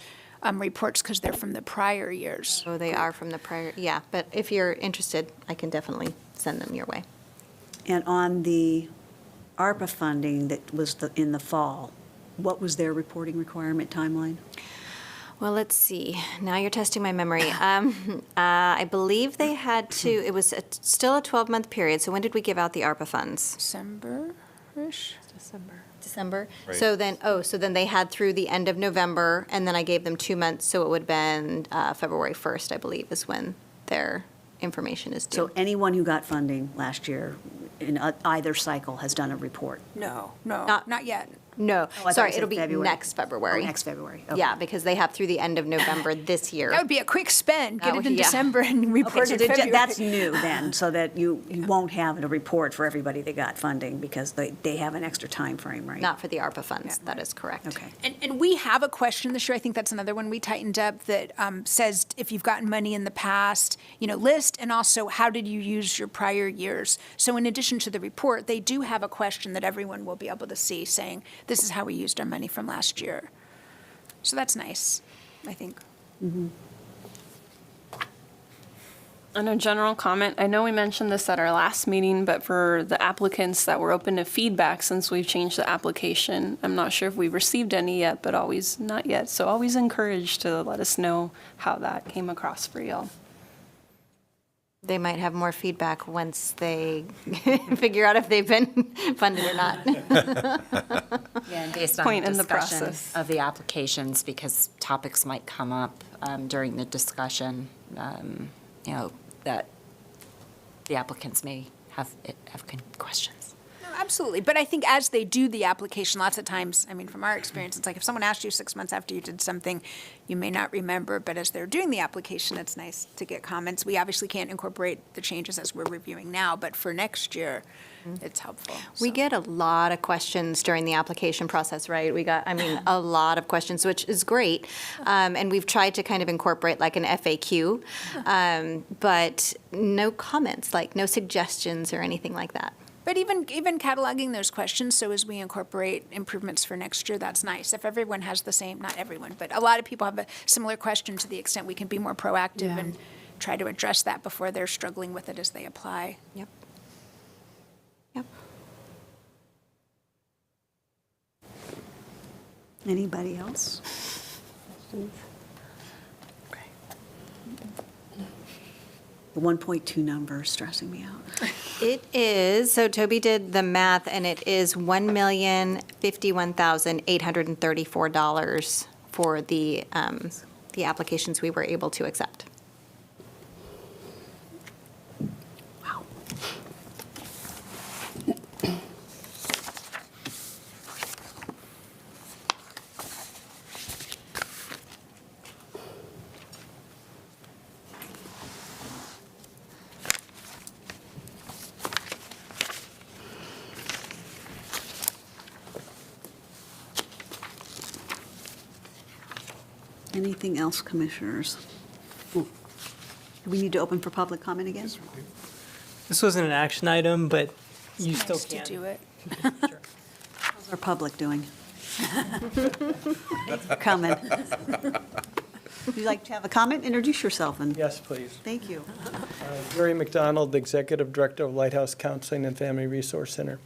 Speaker 7: reports because they're from the prior years.
Speaker 5: Oh, they are from the prior, yeah. But if you're interested, I can definitely send them your way.
Speaker 1: and on the ARPA funding that was in the fall, what was their reporting requirement timeline?
Speaker 5: Well, let's see. Now you're testing my memory. I believe they had to, it was still a 12-month period. So when did we give out the ARPA funds?
Speaker 7: December-ish?
Speaker 5: December.
Speaker 4: Right.
Speaker 5: So then they had through the end of November, and then I gave them 2 months, so it would have been February 1st, I believe, is when their information is due.
Speaker 1: So anyone who got funding last year in either cycle has done a report?
Speaker 7: No,
Speaker 5: Not-
Speaker 7: not yet.
Speaker 5: No,
Speaker 1: Oh, I thought
Speaker 5: sorry,
Speaker 1: you said
Speaker 5: it'll be
Speaker 1: February.
Speaker 5: next February.
Speaker 1: Oh, next February. Okay.
Speaker 5: Yeah, because they have through the end of November this year.
Speaker 7: That would be a quick spend. Get
Speaker 5: That
Speaker 7: it
Speaker 5: would-
Speaker 7: in
Speaker 5: yeah.
Speaker 7: December and
Speaker 1: Okay,
Speaker 7: report
Speaker 1: so
Speaker 7: in February.
Speaker 1: that's new then, so that you won't have a report for everybody that got funding because they have an extra time frame, right?
Speaker 5: Not for the ARPA funds, that is correct.
Speaker 1: Okay.
Speaker 7: And we have a question this year, I think that's another one we tightened up, that says if you've gotten money in the past, list, and also how did you use your prior years? So in addition to the report, they do have a question that everyone will be able to see saying, this is how we used our money from last year. So that's nice, I think.
Speaker 10: And a general comment, I know we mentioned this at our last meeting, but for the applicants that were open to feedback since we've changed the application, I'm not sure if we've received any yet, but not yet. So always encouraged to let us know how that came across for y'all.
Speaker 5: They might have more feedback once they figure out if they've been funded or not.
Speaker 3: Yeah, and based on
Speaker 10: Point
Speaker 3: the
Speaker 10: in the
Speaker 3: discussion
Speaker 10: process.
Speaker 3: of the applications, because topics might come up during the discussion, that the applicants may have questions.
Speaker 7: No, absolutely. But I think as they do the application, lots of times, from our experience, it's like if someone asked you 6 months after you did something, you may not remember, but as they're doing the application, it's nice to get comments. We obviously can't incorporate the changes as we're reviewing now, but for next year, it's helpful.
Speaker 5: We
Speaker 7: So-
Speaker 5: get a lot of questions during the application process, right? We got, a lot of questions, which is great. And we've tried to kind of incorporate like an FAQ, but no comments, like no suggestions or anything like that.
Speaker 7: But even cataloging those questions, so as we incorporate improvements for next year, that's nice. If everyone has the same, not everyone, but a lot of people have a similar question, to the extent we can be more proactive
Speaker 8: Yeah.
Speaker 7: and try to address that before they're struggling with it as they apply.
Speaker 5: Yep. Yep.
Speaker 1: Anybody else? The 1.2 number is stressing me out.
Speaker 5: It is, so Toby did the math, and it is $1,051,834 for the applications we were able to accept.
Speaker 1: Wow. Anything else, commissioners? Do we need to open for public comment again?
Speaker 6: This wasn't an action item, but you
Speaker 7: It's
Speaker 6: still
Speaker 7: nice to
Speaker 6: can.
Speaker 7: do it.
Speaker 1: How's our public doing? Coming. Would you like to have a comment? Introduce yourself and,
Speaker 11: Yes, please.
Speaker 1: thank you.
Speaker 11: Jerry McDonald, Executive Director of Lighthouse Counseling and Family Resource Center.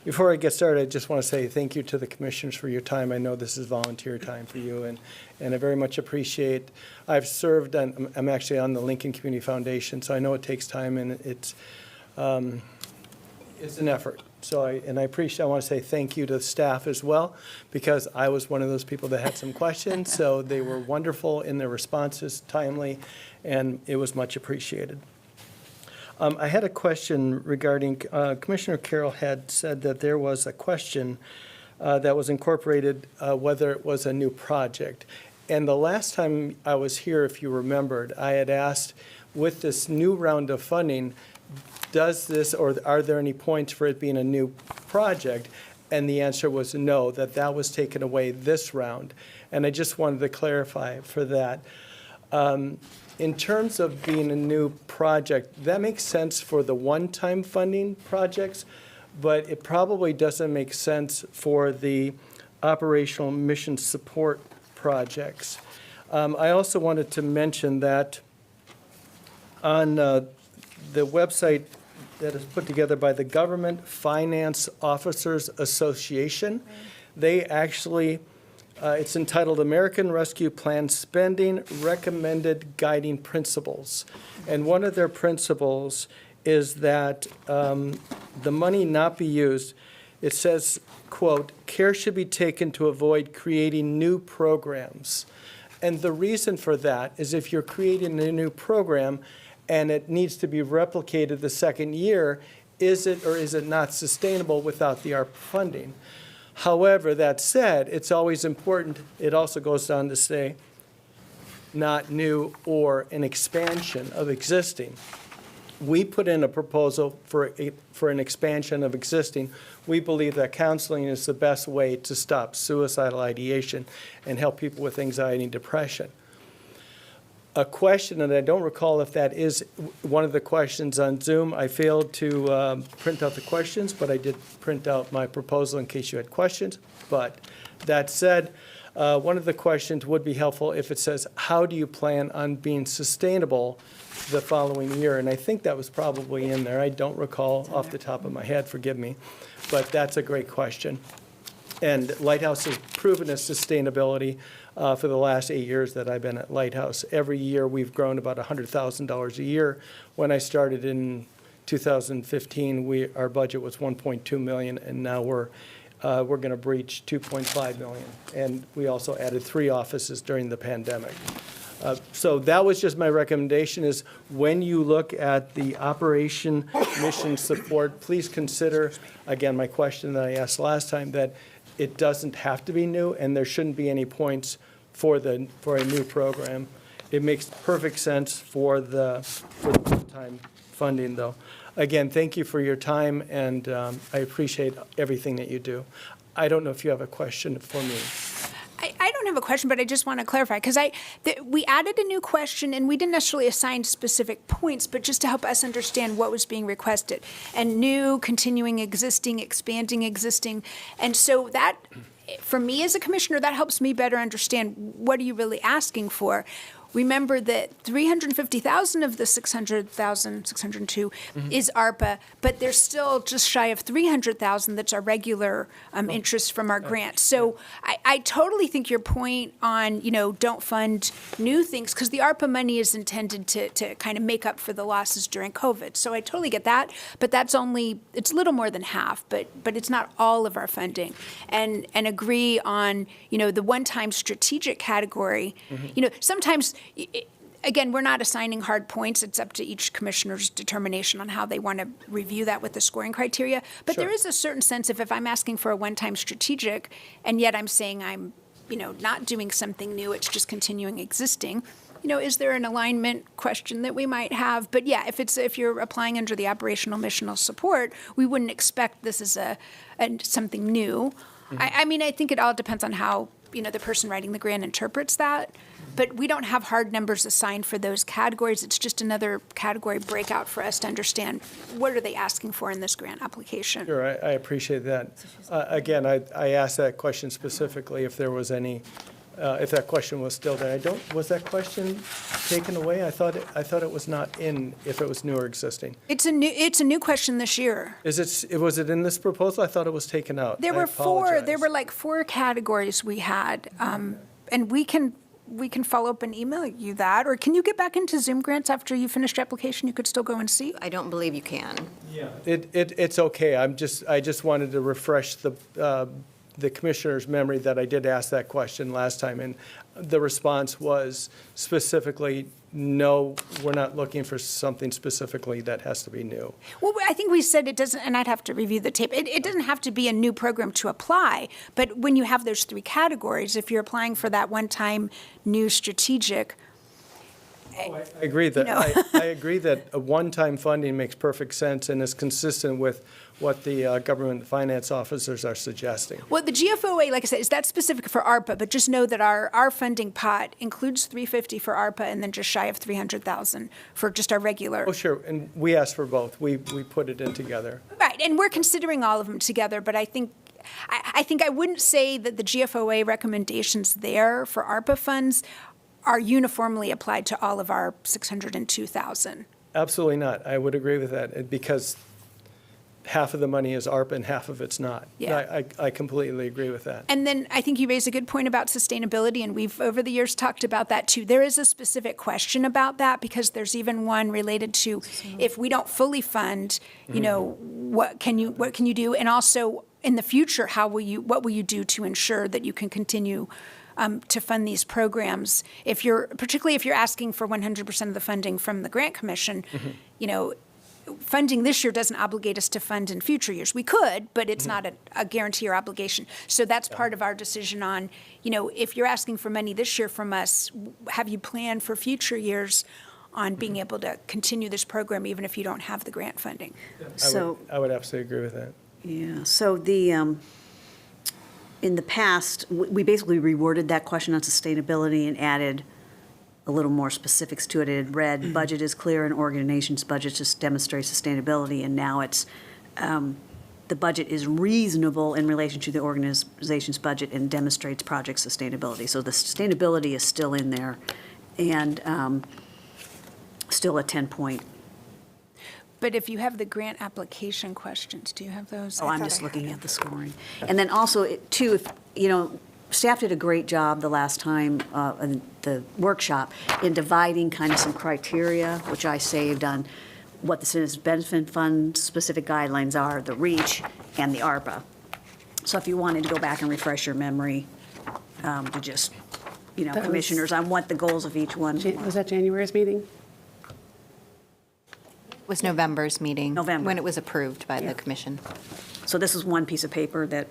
Speaker 11: Before I get started, I just want to say thank you to the commissioners for your time. I know this is volunteer time for you, and I very much appreciate. I've served, I'm actually on the Lincoln Community Foundation, so I know it takes time, and it's an effort. So I want to say thank you to the staff as well, because I was one of those people that had some questions. So they were wonderful in their responses, timely, and it was much appreciated. I had a question regarding, Commissioner Carroll had said that there was a question that was incorporated, whether it was a new project. And the last time I was here, if you remembered, I had asked, with this new round of funding, does this, or are there any points for it being a new project? And the answer was no, that was taken away this round. And I just wanted to clarify for that. In terms of being a new project, that makes sense for the one-time funding projects, but it probably doesn't make sense for the operational mission support projects. I also wanted to mention that on the website that is put together by the Government Finance Officers Association, they actually, it's entitled American Rescue Plan Spending Recommended Guiding Principles. And one of their principles is that the money not be used, it says, quote, care should be taken to avoid creating new programs. And the reason for that is if you're creating a new program and it needs to be replicated the second year, is it or is it not sustainable without the ARP funding? However, that said, it's always important, it also goes on to say, not new or an expansion of existing. We put in a proposal for an expansion of existing. We believe that counseling is the best way to stop suicidal ideation and help people with anxiety and depression. A question, and I don't recall if that is one of the questions on Zoom. I failed to print out the questions, but I did print out my proposal in case you had questions. But that said, one of the questions would be helpful if it says, how do you plan on being sustainable the following year? And I think that was probably in there. I don't recall off the top of my head, forgive me. But that's a great question. And Lighthouse has proven its sustainability for the last 8 years that I've been at Lighthouse. Every year we've grown about $100,000 a year. When I started in 2015, our budget was $1.2 million, and now we're going to breach $2.5 million. And we also added 3 offices during the pandemic. So that was just my recommendation is when you look at the operation mission support, please consider, again, my question that I asked last time, that it doesn't have to be new and there shouldn't be any points for a new program. It makes perfect sense for the full-time funding, though. Again, thank you for your time, and I appreciate everything that you do. I don't know if you have a question for me.
Speaker 7: I don't have a question, but I just want to clarify, because we added a new question, and we didn't necessarily assign specific points, but just to help us understand what was being requested. And new, continuing, existing, expanding, existing. And so that, for me as a commissioner, that helps me better understand what are you really asking for. Remember that 350,000 of the 602 is ARPA, but there's still just shy of 300,000 that's our regular interest from our grants. So I totally think your point on, don't fund new things, because the ARPA money is intended to kind of make up for the losses during COVID. So I totally get that, but it's a little more than half, but it's not all of our funding. And agree on, the one-time strategic category. Sometimes, again, we're not assigning hard points. It's up to each commissioner's determination on how they want to review that with the scoring criteria. But there is a certain sense of if I'm asking for a one-time strategic, and yet I'm saying I'm, not doing something new, it's just continuing existing, is there an alignment question that we might have? But yeah, if you're applying under the operational missional support, we wouldn't expect this is something new. Mm-hmm. I think it all depends on how, the person writing the grant interprets that. But we don't have hard numbers assigned for those categories. It's just another category breakout for us to understand what are they asking for in this grant application.
Speaker 11: Sure, I appreciate that. Again, I asked that question specifically if there was any, if that question was still there. Was that question taken away? I thought it was not in, if it was new or existing.
Speaker 7: It's a new question this year.
Speaker 11: Was it in this proposal? I thought it was taken out.
Speaker 7: There were 4 categories we had, and we can we can follow up and email you that, or can you get back into Zoom grants after you finished your application? You could still go and see?
Speaker 5: I don't believe you can.
Speaker 11: Yeah. It's okay. I just wanted to refresh the commissioner's memory that I did ask that question last time, and the response was specifically, no, we're not looking for something specifically that has to be new.
Speaker 7: Well, I think we said it doesn't, and I'd have to review the tape, it doesn't have to be a new program to apply, but when you have those three categories, if you're applying for that one-time new strategic,
Speaker 11: I agree that, I agree that a one-time funding makes perfect sense and is consistent with what the government finance officers are suggesting.
Speaker 7: well, the GFOA, like I said, is that specific for ARPA, but just know that our funding pot includes 350 for ARPA and then just shy of 300,000 for just our regular.
Speaker 11: Oh, sure, and we asked for both. We put it in together.
Speaker 7: Right, and we're considering all of them together, but I think I wouldn't say that the GFOA recommendations there for ARPA funds are uniformly applied to all of our 602,000.
Speaker 11: Absolutely not. I would agree with that, because half of the money is ARPA and half of it's not.
Speaker 7: Yeah.
Speaker 11: I completely agree with that.
Speaker 7: And then I think you raise a good point about sustainability, and we've over the years talked about that too. There is a specific question about that, because there's even one related to if we don't fully fund, what can you do? And also in the future, what will you do to ensure that you can continue to fund these programs? Particularly if you're asking for 100% of the funding from the Grant Commission, funding this year doesn't obligate us to fund in future years. We could, but it's not a guarantee or obligation. So that's part of our decision on, if you're asking for money this year from us, have you planned for future years on being able to continue this program even if you don't have the grant funding?
Speaker 1: So,
Speaker 11: I would absolutely agree with that.
Speaker 1: yeah, so in the past, we basically reworded that question on sustainability and added a little more specifics to it. It had read, budget is clear and organization's budget just demonstrates sustainability, and now it's, the budget is reasonable in relation to the organization's budget and demonstrates project sustainability. So the sustainability is still in there, and still a 10-point.
Speaker 7: But if you have the grant application questions, do you have those?
Speaker 1: Oh, I'm just looking at the scoring. And then also, too, staff did a great job the last time, in the workshop, in dividing kind of some criteria, which I saved on what the Citizens Benefit Fund specific guidelines are, the REACH, and the ARPA. So if you wanted to go back and refresh your memory, to just,
Speaker 8: was-
Speaker 1: commissioners, on what the goals of each one were.
Speaker 8: Was that January's meeting?
Speaker 5: Was November's meeting.
Speaker 1: November.
Speaker 5: When it was approved by the commission.
Speaker 1: So this is one piece of paper that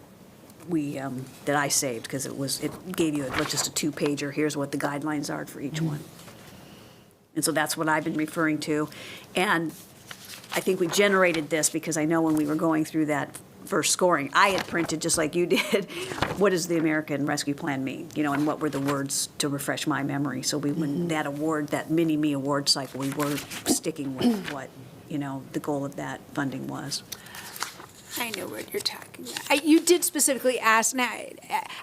Speaker 1: that I saved, because it gave you just a 2-pager, here's what the guidelines are for each one. And so that's what I've been referring to. And I think we generated this because I know when we were going through that first scoring, I had printed, just like you did, what does the American Rescue Plan mean? And what were the words to refresh my memory? So when that mini-me award cycle, we were sticking with what, the goal of that funding was.
Speaker 7: I know what you're talking about. You did specifically ask, now,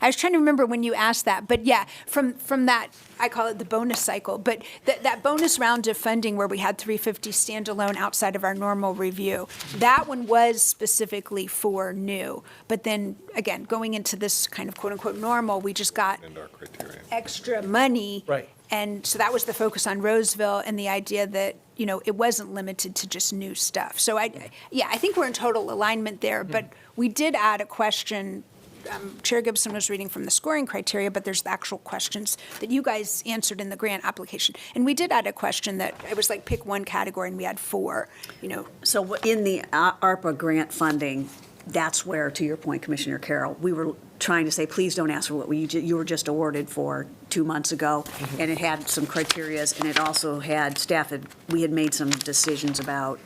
Speaker 7: I was trying to remember when you asked that, but yeah, from that, I call it the bonus cycle, but that bonus round of funding where we had 350 standalone outside of our normal review, that one was specifically for new. But then, again, going into this kind of quote-unquote normal, we just got
Speaker 4: And our criteria.
Speaker 7: extra money.
Speaker 11: Right.
Speaker 7: And so that was the focus on Roseville and the idea that, it wasn't limited to just new stuff. So I think we're in total alignment there, but we did add a question. Chair Gibson was reading from the scoring criteria, but there's the actual questions that you guys answered in the grant application. And we did add a question that, it was like pick one category and we had 4,
Speaker 1: So in the ARPA grant funding, that's where, to your point, Commissioner Carroll, we were trying to say, please don't ask for what you were just awarded for 2 months ago. And it had some criterias, and it also had we had made some decisions about,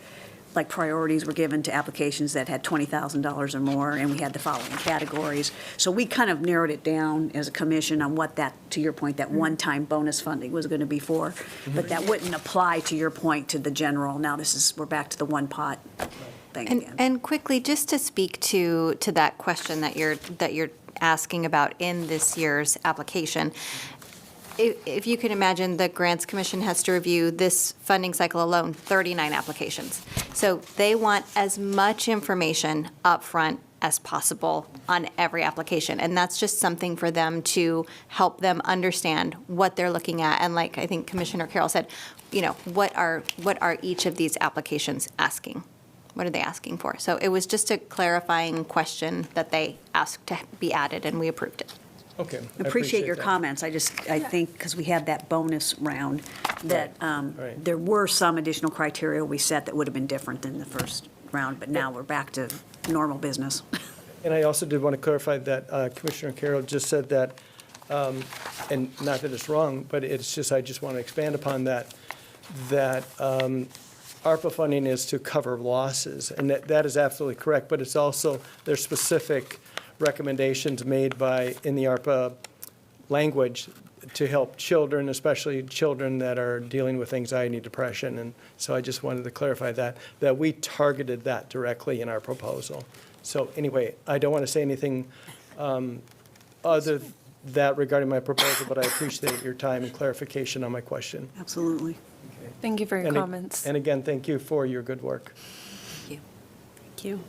Speaker 1: like, priorities were given to applications that had $20,000 or more, and we had the following categories. So we kind of narrowed it down as a commission on what that, to your point, that one-time bonus funding was going to be for. But that wouldn't apply, to your point, to the general. Now we're back to the one pot thing again.
Speaker 5: And quickly, just to speak to that question that you're asking about in this year's application, if you can imagine, the Grants Commission has to review this funding cycle alone, 39 applications. So they want as much information upfront as possible on every application. And that's just something for them to help them understand what they're looking at. And like I think Commissioner Carroll said, what are each of these applications asking? What are they asking for? So it was just a clarifying question that they asked to be added, and we approved it.
Speaker 11: Okay. I
Speaker 1: Appreciate your
Speaker 11: that.
Speaker 1: comments. I think, because we had that bonus round, that
Speaker 11: right.
Speaker 1: there were some additional criteria we set that would have been different than the first round, but now we're back to normal business.
Speaker 11: And I also did want to clarify that Commissioner Carroll just said that, and not that it's wrong, but it's just, I just want to expand upon that, ARPA funding is to cover losses, and that is absolutely correct, but it's also, there's specific recommendations made in the ARPA language to help children, especially children that are dealing with anxiety and depression. And so I just wanted to clarify that we targeted that directly in our proposal. So anyway, I don't want to say anything other than that regarding my proposal, but I appreciate your time and clarification on my question.
Speaker 1: Absolutely.
Speaker 10: Thank you for your
Speaker 11: And
Speaker 10: comments.
Speaker 11: And again, thank you for your good work.
Speaker 1: Thank you.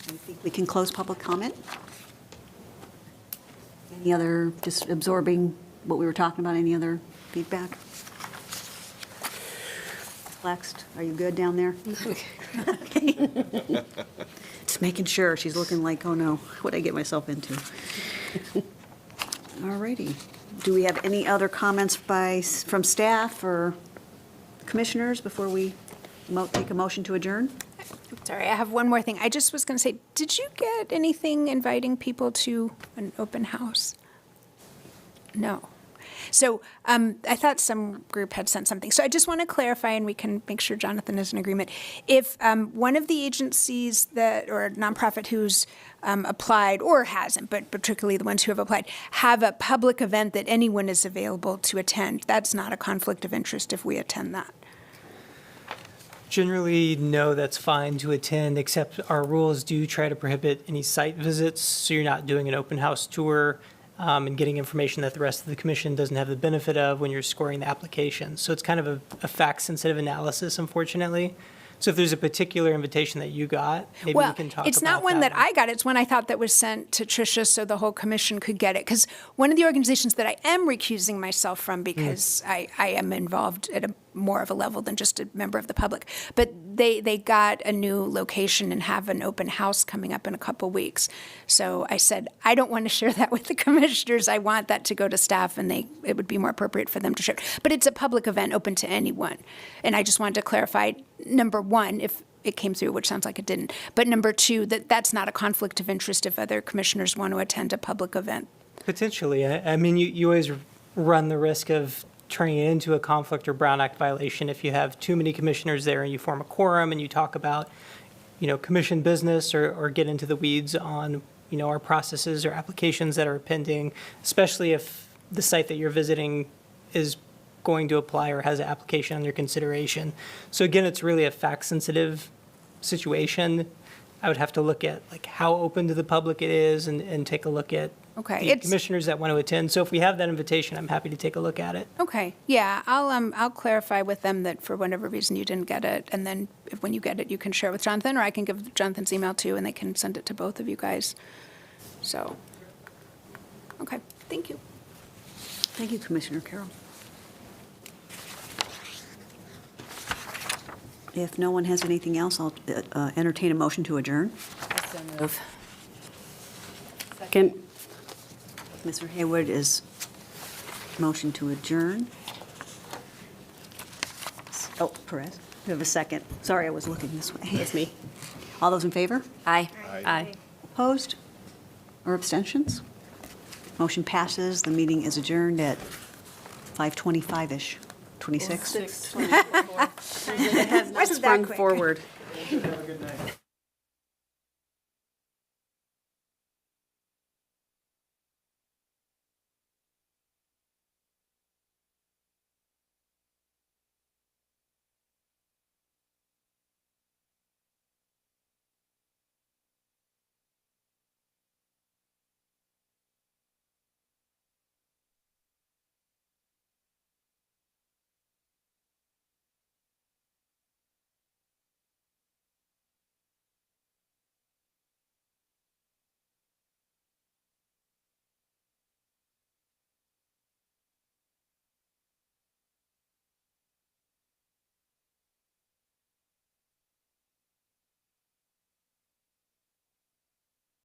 Speaker 1: I think we can close public comment. Any other, just absorbing what we were talking about, any other feedback? Flexed, are you good down there? Okay. Just making sure, she's looking like, oh no, what'd I get myself into? All righty. Do we have any other comments from staff or commissioners before we take a motion to adjourn?
Speaker 7: Sorry, I have one more thing. I just was going to say, did you get anything inviting people to an open house? No. So I thought some group had sent something. So I just want to clarify, and we can make sure Jonathan is in agreement. If one of the agencies or nonprofit who's applied or hasn't, but particularly the ones who have applied, have a public event that anyone is available to attend, that's not a conflict of interest if we attend that.
Speaker 6: Generally, no, that's fine to attend, except our rules do try to prohibit any site visits, so you're not doing an open house tour and getting information that the rest of the commission doesn't have the benefit of when you're scoring the application. So it's kind of a fact-sensitive analysis, unfortunately. So if there's a particular invitation that you got, maybe we can talk about that.
Speaker 7: It's not one that I got. It's one I thought that was sent to Tricia so the whole commission could get it. Because one of the organizations that I am recusing myself from because I am involved at more of a level than just a member of the public. But they got a new location and have an open house coming up in a couple weeks. So I said, I don't want to share that with the commissioners. I want that to go to staff, and it would be more appropriate for them to share. But it's a public event open to anyone. And I just wanted to clarify, number one, if it came through, which sounds like it didn't. But number two, that's not a conflict of interest if other commissioners want to attend a public event.
Speaker 6: Potentially. I mean, you always run the risk of turning it into a conflict or Brown Act violation if you have too many commissioners there and you form a quorum and you talk about, commission business or get into the weeds on, our processes or applications that are pending, especially if the site that you're visiting is going to apply or has an application under consideration. So again, it's really a fact-sensitive situation. I would have to look at how open to the public it is and take a look at
Speaker 7: Okay,
Speaker 6: the commissioners that want to attend. So if we have that invitation, I'm happy to take a look at it.
Speaker 7: Okay, yeah, I'll clarify with them that for whatever reason you didn't get it, and then when you get it, you can share with Jonathan, or I can give Jonathan's email too, and they can send it to both of you guys. So, okay, thank you.
Speaker 1: Thank you, Commissioner Carroll. If no one has anything else, I'll entertain a motion to adjourn.
Speaker 3: So move.
Speaker 8: Second.
Speaker 1: Mr. Hayward is motion to adjourn. Oh, Perez, we have a second. Sorry, I was looking this way. It's me. All those in favor?
Speaker 3: Aye.
Speaker 9: Aye.
Speaker 1: Opposed or abstentions? Motion passes. The meeting is adjourned at 5:25-ish, 26?
Speaker 8: Wasn't that quick? Forward.
Speaker 11: Have a good night.